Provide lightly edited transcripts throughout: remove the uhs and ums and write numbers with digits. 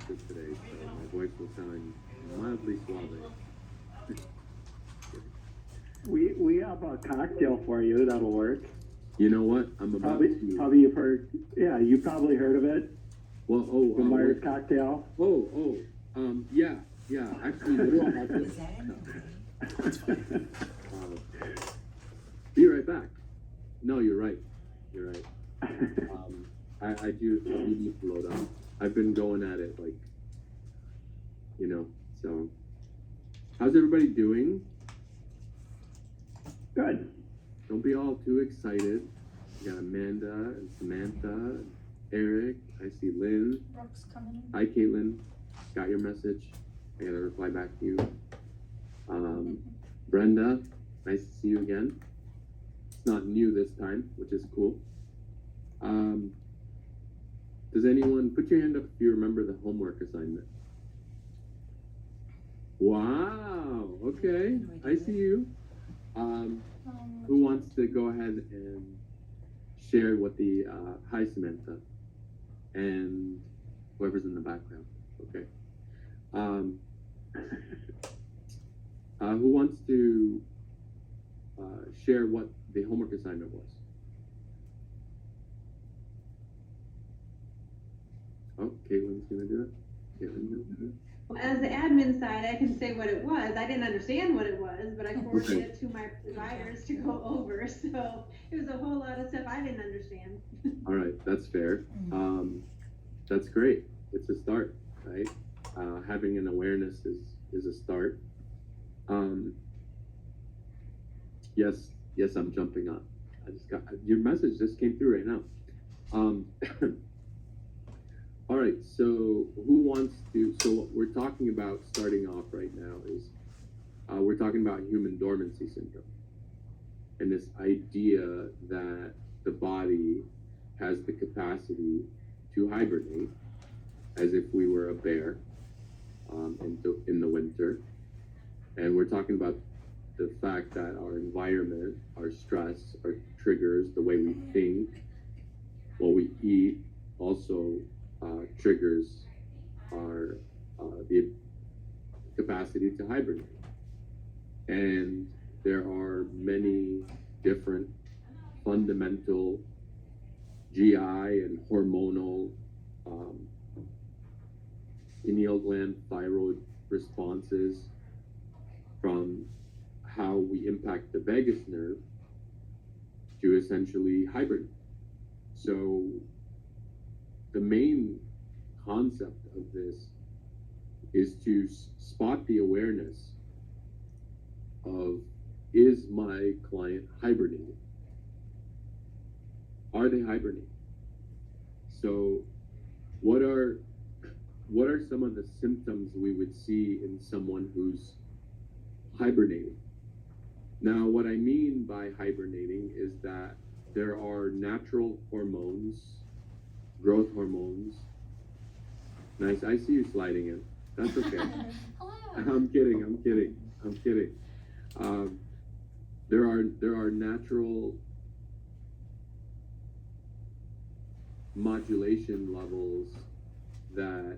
breakfast today, so my voice will sound mildly suave. We have a cocktail for you that'll work. You know what? I'm about to. Probably you've heard. Yeah, you probably heard of it. Well, The Myers cocktail. Yeah. Actually, what do I have Is that in be right back. No, you're right. You're right. I do need to load up. I've been going at it like, so. How's everybody doing? Good. Don't be all too excited. You got Amanda and Samantha, and Eric. I see Lynn. Brooks coming in? Hi, Caitlin. Got your message. I gotta reply back to you. Brenda, nice to see you again. It's not new this time, which is cool. Does anyone put your hand up if you remember the homework assignment? Wow. Okay. I see you. Who wants to go ahead and share what the hi Samantha and whoever's in the background? Okay. Who wants to share what the homework assignment was? Oh, Caitlin's gonna do it. Caitlin's gonna do it. As the admin side, I can say what it was. I didn't understand what it was, but I forwarded Okay. it to my providers to go over. So it was a whole lot of stuff I didn't understand. All right, that's fair. That's great. It's a start, right? Having an awareness is a start. Yes, I'm jumping on. I just got your message just came through right now. All right, so who wants to? So what we're talking about starting off right now is we're talking about human dormancy syndrome and this idea that the body has the capacity to hibernate as if we were a bear in the winter. And we're talking about the fact that our environment, our stress, our triggers, the way we think, what we eat, also triggers our the capacity to hibernate. And there are many different fundamental GI and hormonal pineal gland, thyroid responses from how we impact the vagus nerve to essentially hibernate. So the main concept of this is to spot the awareness of, is my client hibernating? Are they hibernating? So what are some of the symptoms we would see in someone who's hibernating? Now, what I mean by hibernating is that there are natural hormones, growth hormones. Nice, I see you sliding in. That's okay. I'm kidding. There are natural modulation levels that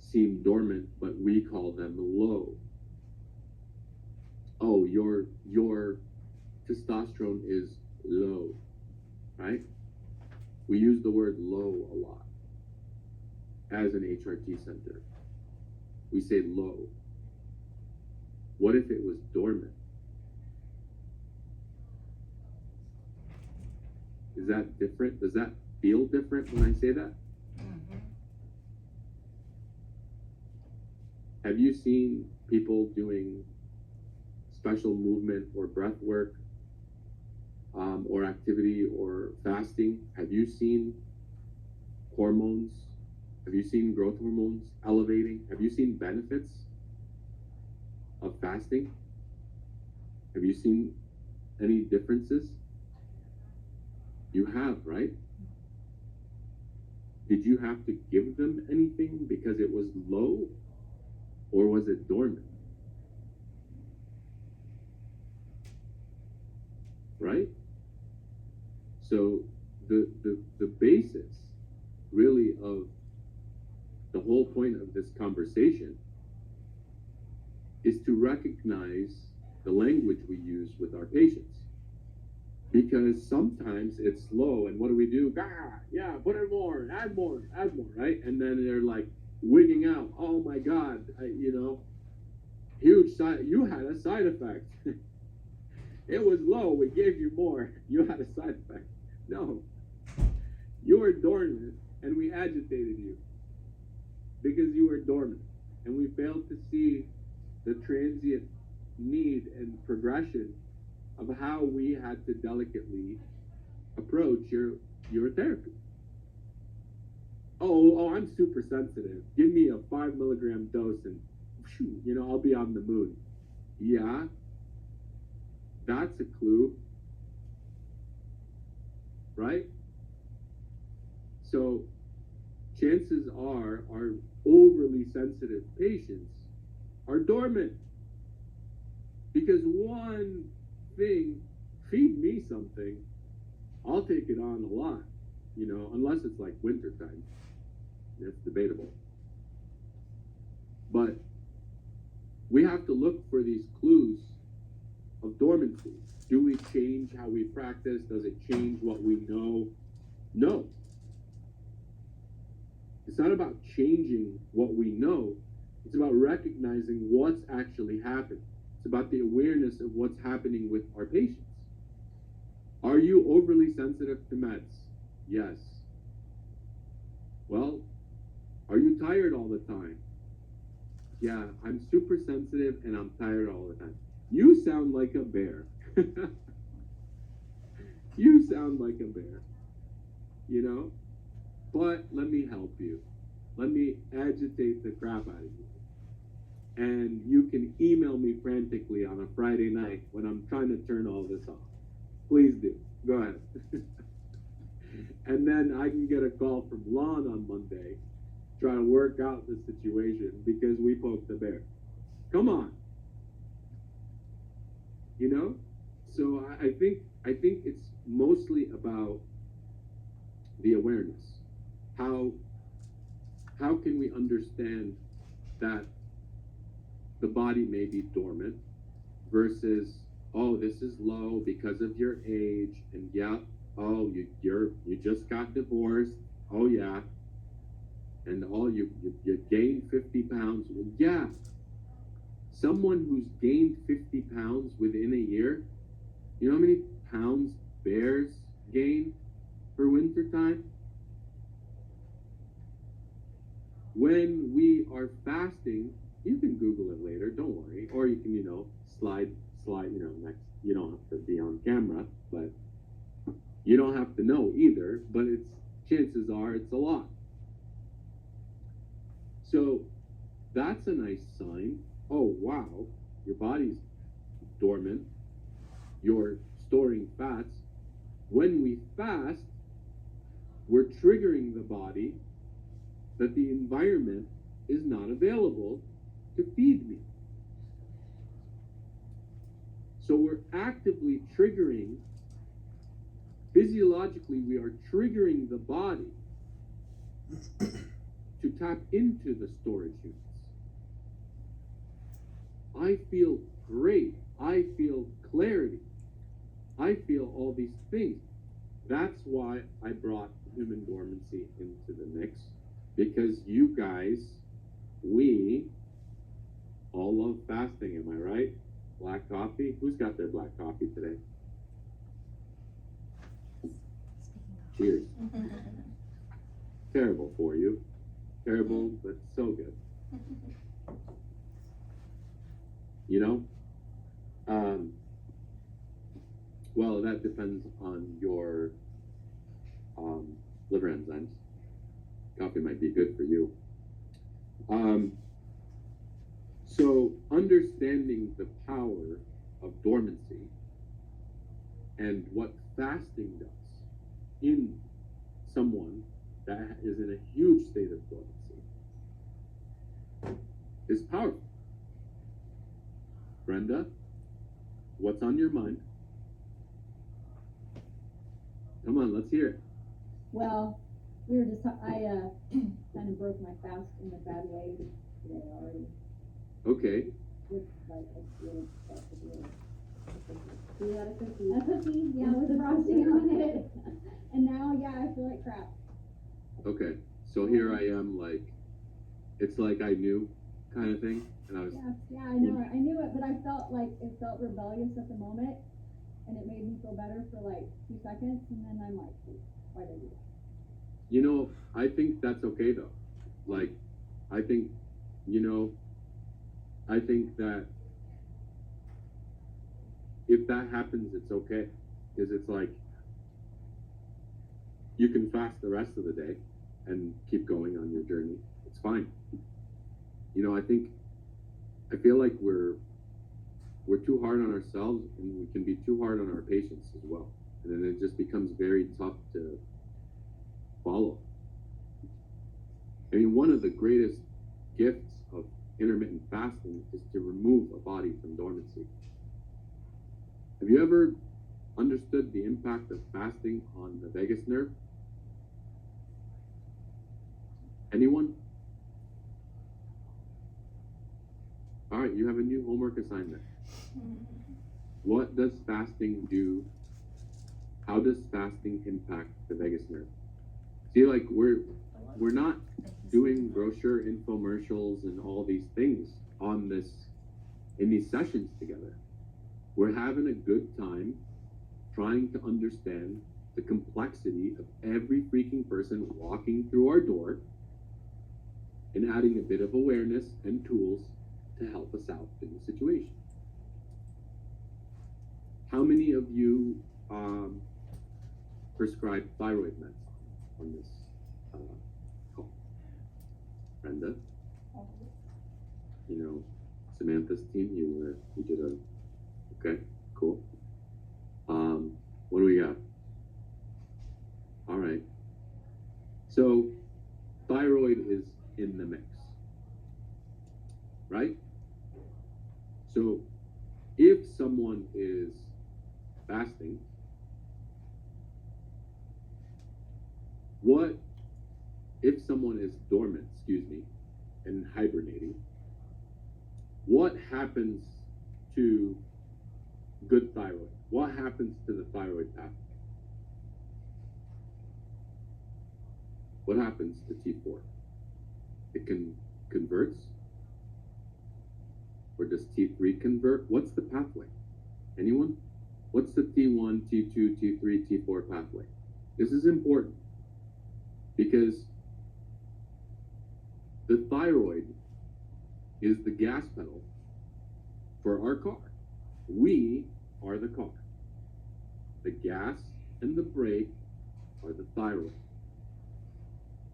seem dormant, but we call them low. Oh, your testosterone is low, right? We use the word low a lot as an HRT center. We say low. What if it was dormant? Is that different? Does that feel different when I say that? Have you seen people doing special movement or breath work or activity or fasting? Have you seen hormones? Have you seen growth hormones elevating? Have you seen benefits of fasting? Have you seen any differences? You have, right? Did you have to give them anything because it was low, or was it dormant? Right? So the basis really of the whole point of this conversation is to recognize the language we use with our patients. Because sometimes it's slow, and what do? Yeah, put in more, add more, right? And then they're like wigging out. Oh my God, huge side. You had a side effect. It was low. We gave you more. You had a side effect. No, you were dormant, and we agitated you because you were dormant, and we failed to see the transient need and progression of how we had to delicately approach your therapy. Oh, I'm super sensitive. Give me a 5 milligram dose and I'll be on the moon. Yeah, that's a clue, right? So chances are our overly sensitive patients are dormant because one thing, feed me something, I'll take it on a lot, unless it's like wintertime. That's debatable. But we have to look for these clues of dormancy. Do we change how we practice? Does it change what we know? No. It's not about changing what we know. It's about recognizing what's actually happening. It's about the awareness of what's happening with our patients. Are you overly sensitive to meds? Yes. Well, are you tired all the time? Yeah, I'm super sensitive and I'm tired all the time. You sound like a bear. You sound like a bear. But let me help you. Let me agitate the crap out of you. And you can email me frantically on a Friday night when I'm trying to turn all this off. Please do. Go ahead. And then I can get a call from Lon on Monday, try to work out the situation because we poked the bear. Come on. So I think it's mostly about the awareness. How can we understand that the body may be dormant versus, oh, this is low because of your age, and yeah, oh, you just got divorced, oh yeah, and oh, you gained 50 pounds. Well, yeah, someone who's gained 50 pounds within a year, you know how many pounds bears gain for wintertime? When we are fasting, you can Google it later, don't worry, or you can, slide, next. You don't have to be on camera, but you don't have to know either, but chances are it's a lot. So that's a nice sign. Oh, wow, your body's dormant. You're storing fats. When we fast, we're triggering the body that the environment is not available to feed me. So we're actively triggering, physiologically, we are triggering the body to tap into the storage units. I feel great. I feel clarity. I feel all these things. That's why I brought human dormancy into the mix, because you guys, we all love fasting, am I right? Black coffee? Who's got their black coffee today? Cheers. Terrible for you. Terrible, but so good. Well, that depends on your liver enzymes. Coffee might be good for you. So understanding the power of dormancy and what fasting does in someone that is in a huge state of dormancy is powerful. Brenda, what's on your mind? Come on, let's hear it. Well, we were just, I kind of broke my fast in a bad way today already Okay. with like a little stuff to do. You had a cookie? A cookie, yeah, with frosting on it. And now, yeah, I feel like crap. Okay. So here I am, like, it's like I knew kind of thing. And I was, Yeah, I know it. I knew it, but I felt like it felt rebellious at the moment, and it made me feel better for like 2 seconds, and then I'm like, why did I do that? you know, I think that's okay though. Like, I think, you know, I think that if that happens, it's okay. Because it's like, you can fast the rest of the day and keep going on your journey. It's fine. You know, I feel like we're too hard on ourselves, and we can be too hard on our patients as well. And then it just becomes very tough to follow. I mean, one of the greatest gifts of intermittent fasting is to remove a body from dormancy. Have you ever understood the impact of fasting on the vagus nerve? Anyone? All right, you have a new homework assignment. What does fasting do? How does fasting impact the vagus nerve? See, like, we're not doing brochure infomercials and all these things on this in these sessions together. We're having a good time trying to understand the complexity of every freaking person walking through our door and adding a bit of awareness and tools to help us out in the situation. How many of you prescribe thyroid meds on this call? Brenda? You know, Samantha's team, you did okay, cool. What do we got? All right. So, thyroid is in the mix, right? So, if someone is fasting, what if someone is dormant, and hibernating, what happens to good thyroid? What happens to the thyroid pathway? What happens to T4? It converts? Or does T3 convert? What's the pathway? Anyone? What's the T1, T2, T3, T4 pathway? This is important because the thyroid is the gas pedal for our car. We are the car. The gas and the brake are the thyroid.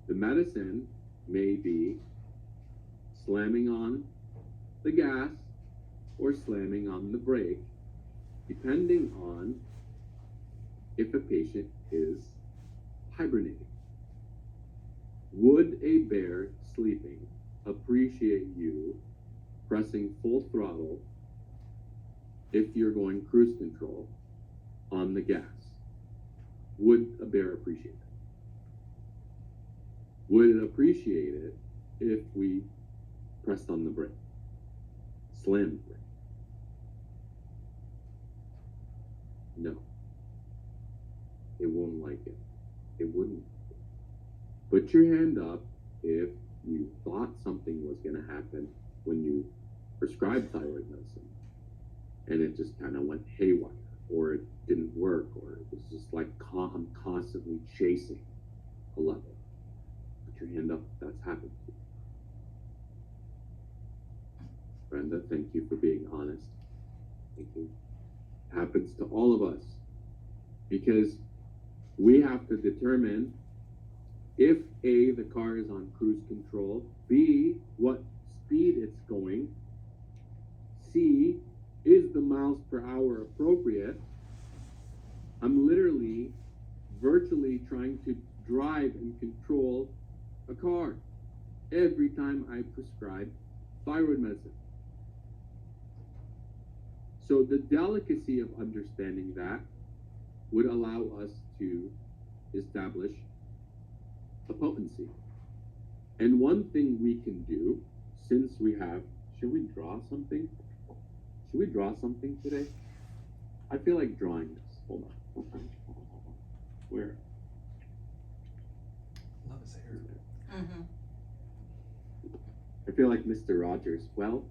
The medicine may be slamming on the gas or slamming on the brake, depending on if a patient is hibernating. Would a bear sleeping appreciate you pressing full throttle if you're going cruise control on the gas? Would a bear appreciate it? Would it appreciate it if we pressed on the brake? Slammed the brake? No. It won't like it. It wouldn't. Put your hand up if you thought something was going to happen when you prescribed thyroid medicine and it just kind of went haywire, or it didn't work, or it was just like I'm constantly chasing a level. Put your hand up if that's happened to you. Brenda, thank you for being honest. Thank you. It happens to all of us because we have to determine if A, the car is on cruise control, B, what speed it's going, C, is the miles per hour appropriate? I'm literally virtually trying to drive and control a car every time I prescribe thyroid medicine. So the delicacy of understanding that would allow us to establish a potency. And one thing we can do, since we have, should we draw something? Should we draw something today? I feel like drawing this. Hold on. Where? Love his hair. Mm-hmm. I feel like Mr. Rogers. Well,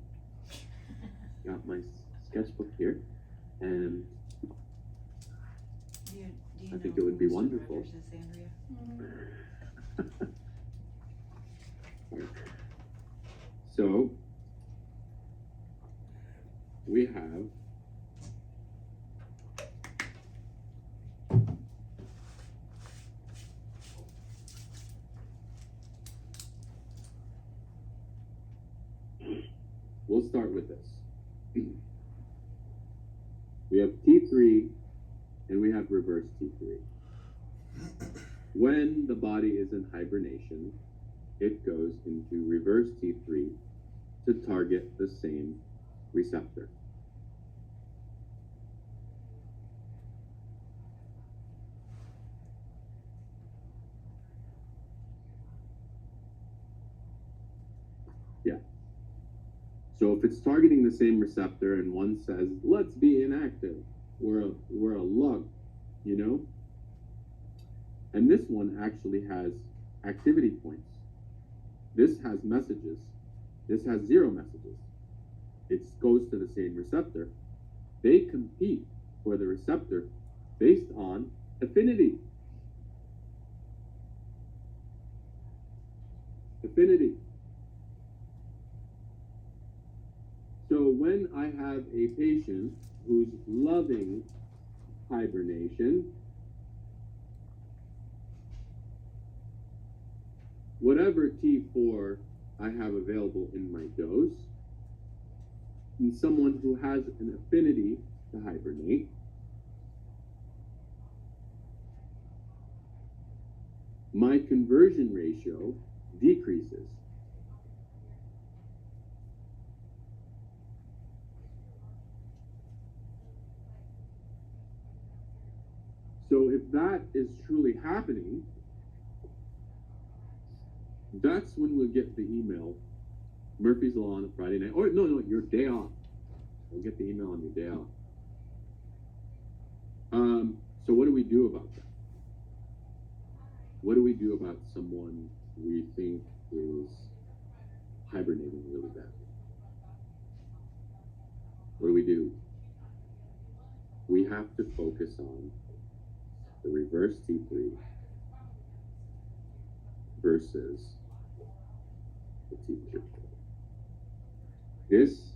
got my sketchbook here, and Do you I think know it would be who Mr. wonderful. Rogers is, Andrea? So we have we'll start with this. We have T3 and we have reverse T3. When the body is in hibernation, it goes into reverse T3 to target the same receptor. Yeah. So if it's targeting the same receptor and one says, let's be inactive, we're a lug, you know? And this one actually has activity points. This has messages. This has 0 messages. It goes to the same receptor. They compete for the receptor based on affinity. Affinity. So when I have a patient who's loving hibernation, whatever T4 I have available in my dose, and someone who has an affinity to hibernate, my conversion ratio decreases. So if that is truly happening, that's when we'll get the email, Murphy's Law on a Friday night, or no, your day off. We'll get the email on your day off. So what do we do about that? What do we do about someone we think is hibernating really badly? What do we do? We have to focus on the reverse T3 versus the T2. This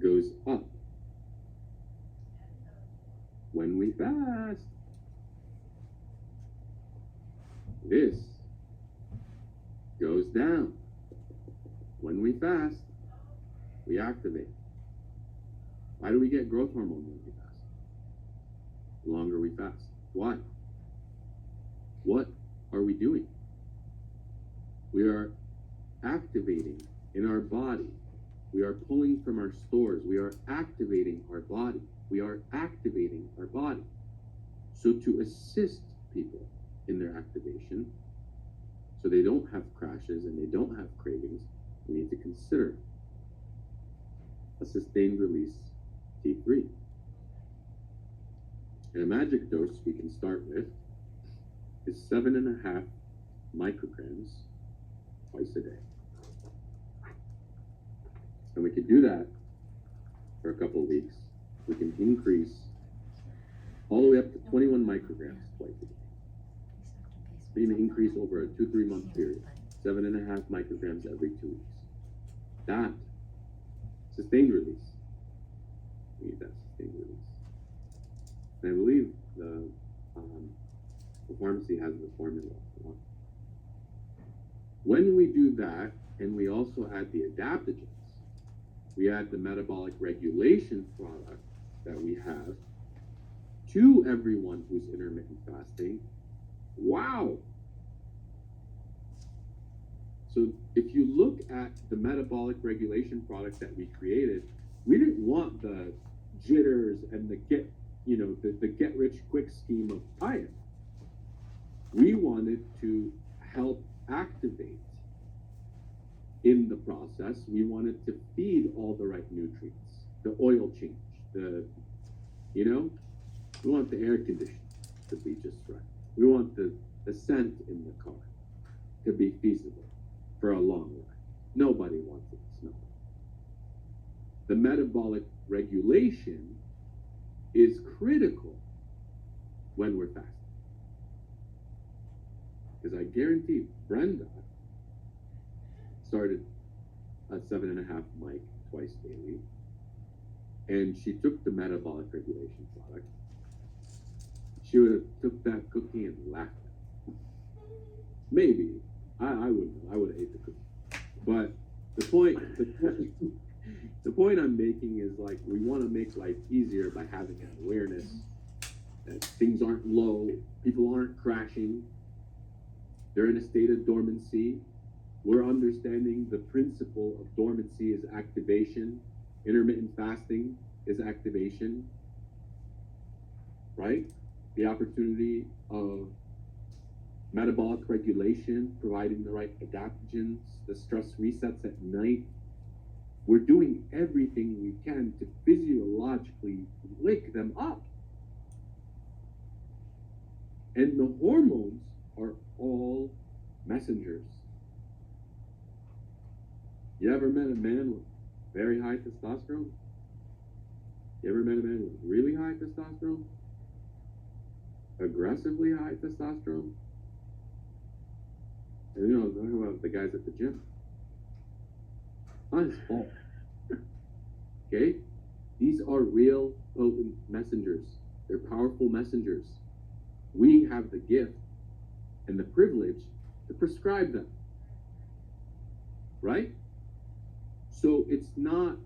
goes up when we fast. This goes down when we fast. We activate. Why do we get growth hormone when we fast? The longer we fast. Why? What are we doing? We are activating in our body. We are pulling from our stores. We are activating our body. We are activating our body. So to assist people in their activation, so they don't have crashes and they don't have cravings, we need to consider a sustained release T3. And a magic dose we can start with is 7.5 micrograms twice a day. And we can do that for a couple of weeks. We can increase all the way up to 21 micrograms twice a day. We can increase over a 2-3 month period, 7.5 micrograms every 2 weeks. That sustained release. We need that sustained release. And I believe the pharmacy has the formula. When we do that, and we also add the adaptogens, we add the metabolic regulation product that we have to everyone who's intermittent fasting. Wow! So if you look at the metabolic regulation product that we created, we didn't want the jitters and the the get rich quick scheme of diet. We wanted to help activate in the process. We wanted to feed all the right nutrients, the oil change, we want the air conditioning to be just right. We want the scent in the car to be feasible for a long ride. Nobody wants it to smell. The metabolic regulation is critical when we're fasting. Because I guarantee Brenda started a 7.5 mic twice daily, and she took the metabolic regulation product. She would have took that cookie and laughed at it. Maybe. I wouldn't. I would have ate the cookie. But the point I'm making is, like, we want to make life easier by having an awareness that things aren't low, people aren't crashing, they're in a state of dormancy. We're understanding the principle of dormancy is activation, intermittent fasting is activation, right? The opportunity of metabolic regulation, providing the right adaptogens, the stress resets at night. We're doing everything we can to physiologically wake them up. And the hormones are all messengers. You ever met a man with very high testosterone? You ever met a man with really high testosterone? Aggressively high testosterone? And I'm talking about the guys at the gym. Not his fault. Okay? These are real potent messengers. They're powerful messengers. We have the gift and the privilege to prescribe them. Right? So it's not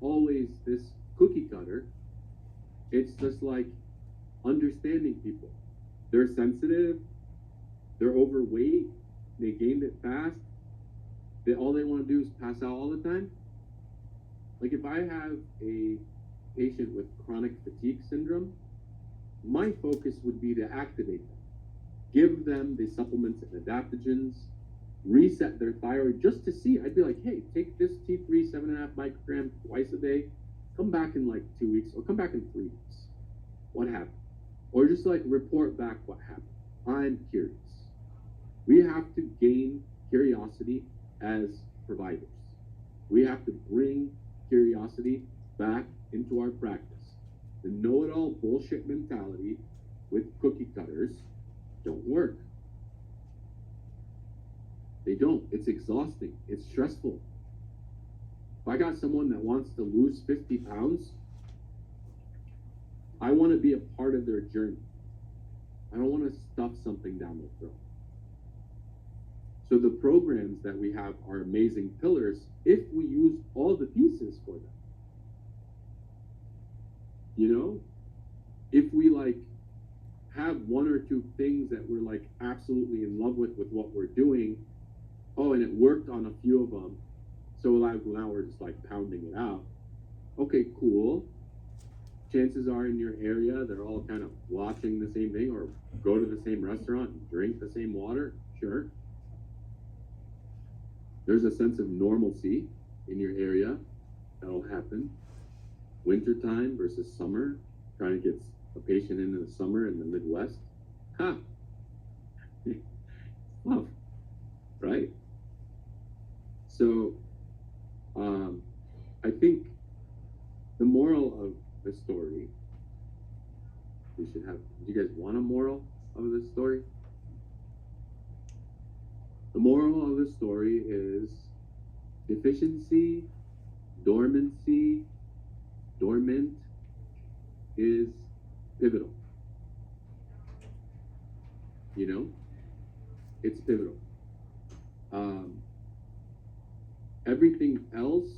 always this cookie cutter. It's just like understanding people. They're sensitive, they're overweight, they gained it fast, all they want to do is pass out all the time. Like, if I have a patient with chronic fatigue syndrome, my focus would be to activate them, give them the supplements and adaptogens, reset their thyroid just to see. I'd be like, hey, take this T3 7.5 microgram twice a day, come back in like 2 weeks, or come back in 3 weeks. What happened? Or just like report back what happened. I'm curious. We have to gain curiosity as providers. We have to bring curiosity back into our practice. The know-it-all bullshit mentality with cookie cutters don't work. They don't. It's exhausting. It's stressful. If I got someone that wants to lose 50 pounds, I want to be a part of their journey. I don't want to stuff something down their throat. So the programs that we have are amazing pillars if we use all the pieces for them. If we like have one or two things that we're like absolutely in love with what we're doing, and it worked on a few of them, so like now we're just like pounding it out. Okay, cool. Chances are in your area they're all kind of watching the same thing, or go to the same restaurant and drink the same water. Sure. There's a sense of normalcy in your area that'll happen. Wintertime versus summer, trying to get a patient into the summer in the Midwest. Love, right? So, I think the moral of the story, we should have, do you guys want a moral of this story? The moral of the story is deficiency, dormancy, dormant is pivotal. It's pivotal. Everything else,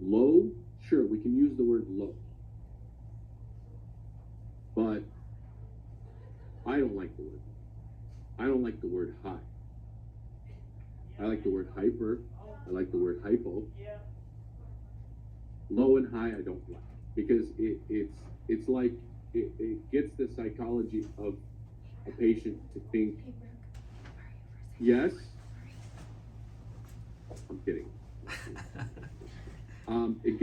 low, sure, we can use the word low. But I don't like the word. I don't like the word high. I like the word hyper. I like the word hypo. Low and high I don't like, because it's like it gets the psychology of a patient to think, yes, I'm kidding. It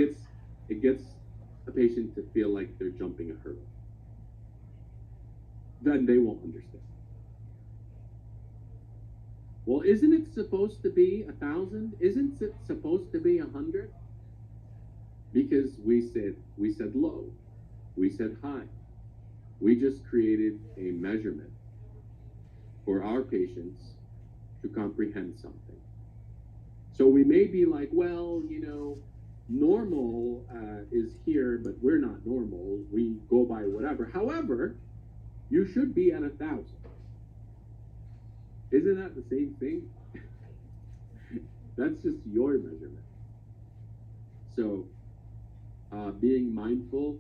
gets a patient to feel like they're jumping a hurdle. Then they won't understand. Well, isn't it supposed to be 1,000? Isn't it supposed to be 100? Because we said low, we said high. We just created a measurement for our patients to comprehend something. So we may be like, well, normal is here, but we're not normal. We go by whatever. However, you should be at 1,000. Isn't that the same thing? That's just your measurement. So, being mindful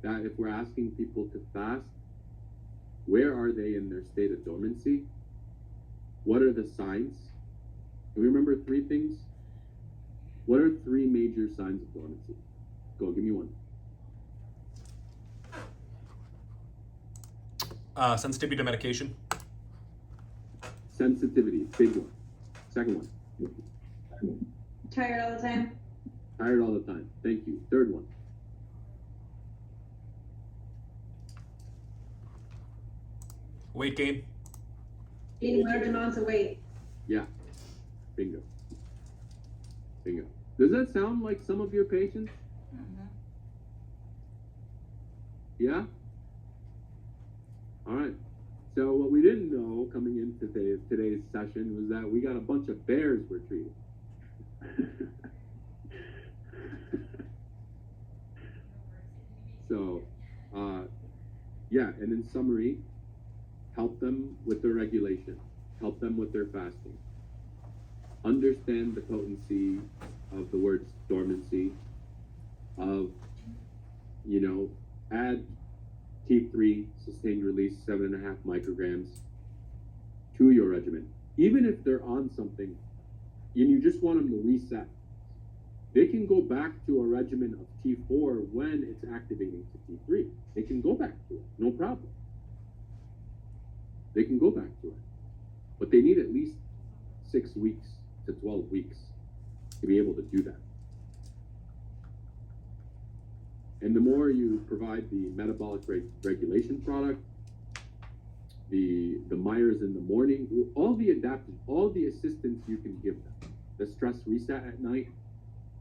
that if we're asking people to fast, where are they in their state of dormancy? What are the signs? Can we remember 3 things? What are 3 major signs of dormancy? Go, give me one. Sensitivity to medication. Sensitivity, big one. Second one. Tired all the time. Tired all the time. Thank you. Third one. Weight gain. Gaining large amounts of weight. Yeah. Bingo. Bingo. Does that sound like some of your patients? Yeah? All right. So what we didn't know coming into today's session was that we got a bunch of bears we're treating. So, yeah, and in summary, help them with their regulation, help them with their fasting. Understand the potency of the words dormancy, of, add T3, sustained release, 7.5 micrograms to your regimen. Even if they're on something and you just want them to reset, they can go back to a regimen of T4 when it's activating to T3. They can go back to it, no problem. They can go back to it. But they need at least 6 weeks to 12 weeks to be able to do that. And the more you provide the metabolic regulation product, the Myers in the morning, all the adaptive, all the assistance you can give them, the stress reset at night,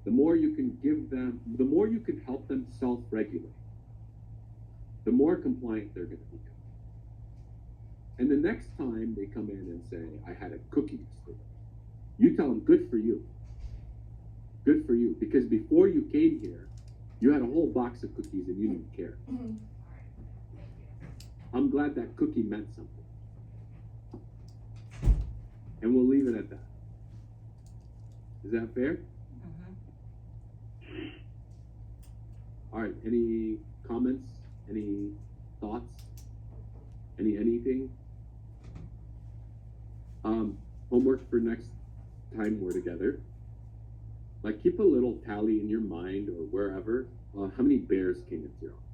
the more you can give them, the more you can help them self-regulate, the more compliant they're going to become. And the next time they come in and say, I had a cookie yesterday, you tell them, good for you. Good for you. Because before you came here, you had a whole box of cookies and you didn't care. I'm glad that cookie meant something. And we'll leave it at that. Is that fair? All right, any comments? Any thoughts? Anything? Homework for next time we're together. Like, keep a little tally in your mind or wherever. How many bears came into your office?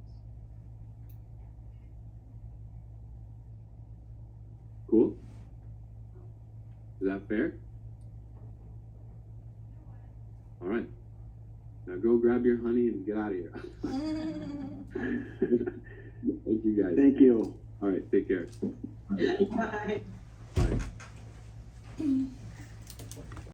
Cool? Is that fair? All right. Now go grab your honey and get out of here. Thank you guys. Thank you. All right, take care. Bye. Bye.